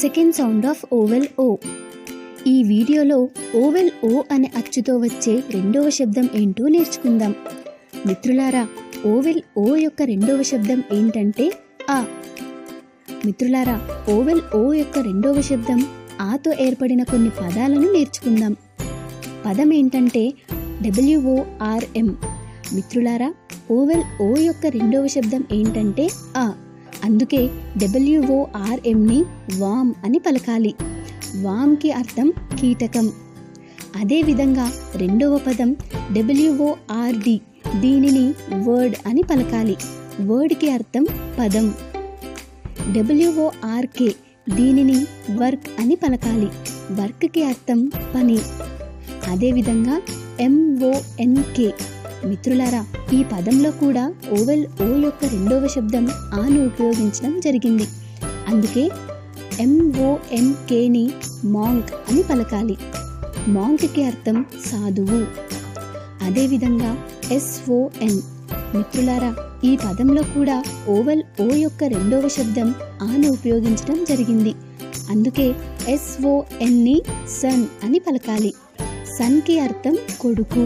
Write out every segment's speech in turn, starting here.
Second sound of oval ఓ. ఈ వీడియోలో oval ఓ అనే అచ్చుతో వచ్చే రెండవ శబ్దం ఏంటో నేర్చుకుందాం. మిత్రులారా, ఓవెల్ ఓ యొక్క రెండవ శబ్దం ఏంటంటే ఆ. మిత్రులారా, ఓవెల్ ఓ యొక్క రెండవ శబ్దం ఆతో ఏర్పడిన కొన్ని పదాలను నేర్చుకుందాం. పదం ఏంటంటే WORM. మిత్రులారా, ఓవెల్ ఓ యొక్క రెండవ శబ్దం ఏంటంటే ఆ. అందుకే WORMని వామ్ అని పలకాలి. వామ్కి అర్థం కీటకం. అదేవిధంగా రెండవ పదం WORD. దీనిని వర్డ్ అని పలకాలి. వర్డ్కి అర్థం పదం. WORK. దీనిని వర్క్ అని పలకాలి. వర్క్కి అర్థం పని. అదేవిధంగా MONK. మిత్రులారా, ఈ పదంలో కూడా ఓవెల్ ఓ యొక్క రెండవ శబ్దం ఆను ఉపయోగించడం జరిగింది. అందుకే MONKని మాంక్ అని పలకాలి. మాంక్కి అర్థం సాధువు. అదేవిధంగా SON. మిత్రులారా, ఈ పదంలో కూడా ఓవెల్ ఓ యొక్క రెండవ శబ్దం ఆను ఉపయోగించడం జరిగింది. అందుకే SONని సన్ అని పలకాలి. సన్కి అర్థం కొడుకు.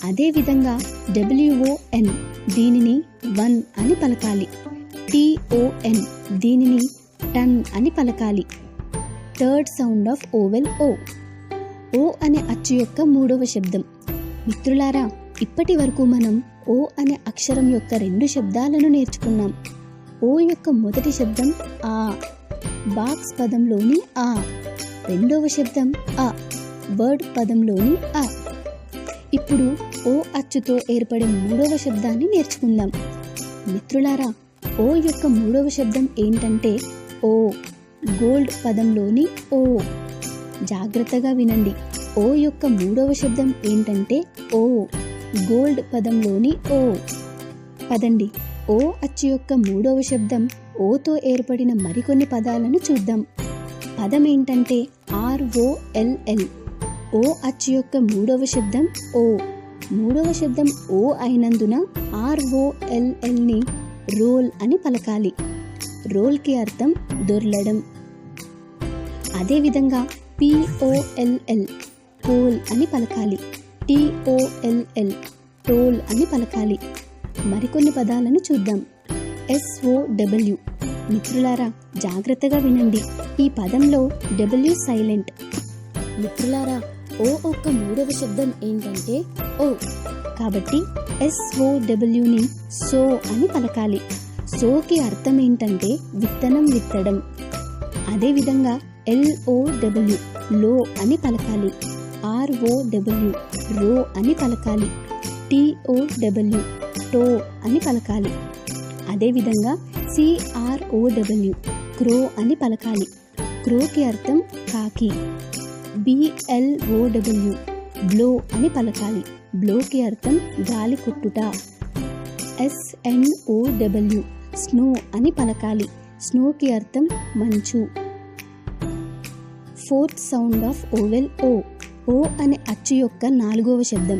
అదేవిధంగా WON. దీనిని వన్ అని పలకాలి. TON. దీనిని టన్ అని పలకాలి. థర్డ్ సౌండ్ ఆఫ్ ఓవెల్ ఓ. ఓ అనే అచ్చు యొక్క మూడవ శబ్దం. మిత్రులారా, ఇప్పటి వరకు మనం ఓ అనే అక్షరం యొక్క రెండు శబ్దాలను నేర్చుకున్నాం. ఓ యొక్క మొదటి శబ్దం ఆ, బాక్స్ పదంలోని ఆ. రెండవ శబ్దం అ, వర్డ్ పదంలోని ఆ. ఇప్పుడు ఓ అచ్చుతో ఏర్పడే మూడవ శబ్దాన్ని నేర్చుకుందాం. మిత్రులారా, ఓ యొక్క మూడవ శబ్దం ఏంటంటే ఓ, గోల్డ్ పదంలోని ఓ. జాగ్రత్తగా వినండి. ఓ యొక్క మూడవ శబ్దం ఏంటంటే ఓ, గోల్డ్ పదంలోని ఓ. పదండి, ఓ అచ్చు యొక్క మూడవ శబ్దం ఓతో ఏర్పడిన మరికొన్ని పదాలను చూద్దాం. పదం ఏంటంటే ROLL. ఓ అచ్చు యొక్క మూడవ శబ్దం ఓ. మూడవ శబ్దం ఓ అయినందున ROLLని రోల్ అని పలకాలి. రోల్కి అర్థం దొర్లడం. అదేవిధంగా POLL, పోల్ అని పలకాలి. TOLL, టోల్ అని పలకాలి. మరికొన్ని పదాలను చూద్దాం. SOW. మిత్రులారా, జాగ్రత్తగా వినండి. ఈ పదంలో W సైలెంట్. మిత్రులారా, ఓ యొక్క మూడవ శబ్దం ఏంటంటే ఓ. కాబట్టి SOWని సో అని పలకాలి. సోకి అర్థం ఏంటంటే విత్తనం విత్తడం. అదేవిధంగా LOW, లో అని పలకాలి. ROW, రో అని పలకాలి. TOW, టో అని పలకాలి. అదేవిధంగా CROW, క్రో అని పలకాలి. క్రోకి అర్థం కాకి. BLOW, బ్లో అని పలకాలి. బ్లోకి అర్థం గాలి కొట్టుట. SNOW, స్నో అని పలకాలి. స్నోకి అర్థం మంచు. ఫోర్త్ సౌండ్ ఆఫ్ ఓవెల్ ఓ. ఓ అనే అచ్చు యొక్క నాలుగవ శబ్దం.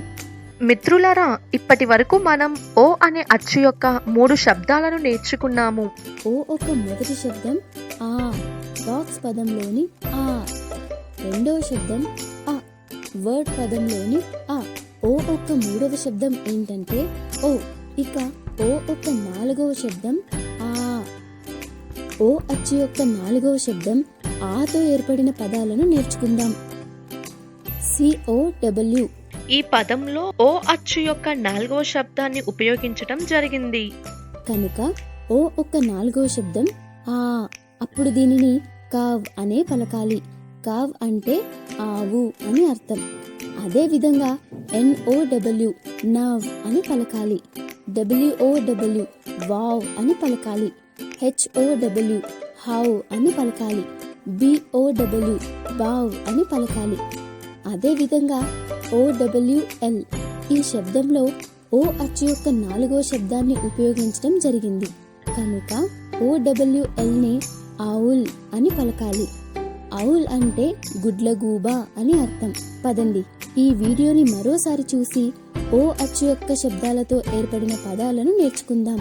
మిత్రులారా, ఇప్పటి వరకు మనం ఓ అనే అచ్చు యొక్క 3 శబ్దాలను నేర్చుకున్నాము. ఓ ఒక మొదటి శబ్దం ఆ, బాక్స్ పదంలోని ఆ. రెండవ శబ్దం అ, వర్డ్ పదంలోని ఆ. ఓ ఒక మూడవ శబ్దం ఏంటంటే ఓ. ఇక ఓ ఒక నాలుగవ శబ్దం ఆ. ఓ అచ్చు యొక్క నాలుగవ శబ్దం ఆతో ఏర్పడిన పదాలను నేర్చుకుందాం. COW. ఈ పదంలో ఓ అచ్చు యొక్క 4వ శబ్దాన్ని ఉపయోగించడం జరిగింది. కనుక ఓ ఒక నాలుగవ శబ్దం ఆ. అప్పుడు దీనిని కావ్ అనే పలకాలి. కావ్ అంటే ఆవు అని అర్థం. అదే విధంగా NOW, నవ్ అని పలకాలి. WOW, వావ్ అని పలకాలి. HOW, హౌ అని పలకాలి. BOW, బావ్ అని పలకాలి. అదేవిధంగా OWL. ఈ శబ్దంలో ఓ అచ్చు యొక్క 4వ శబ్దాన్ని ఉపయోగించడం జరిగింది. కనుక OWLని ఆవుల్ అని పలకాలి. ఆవుల్ అంటే గుడ్లగూబ అని అర్థం. పదండి, ఈ వీడియోని మరోసారి చూసి ఓ అచ్చు యొక్క శబ్దాలతో ఏర్పడిన పదాలను నేర్చుకుందాం.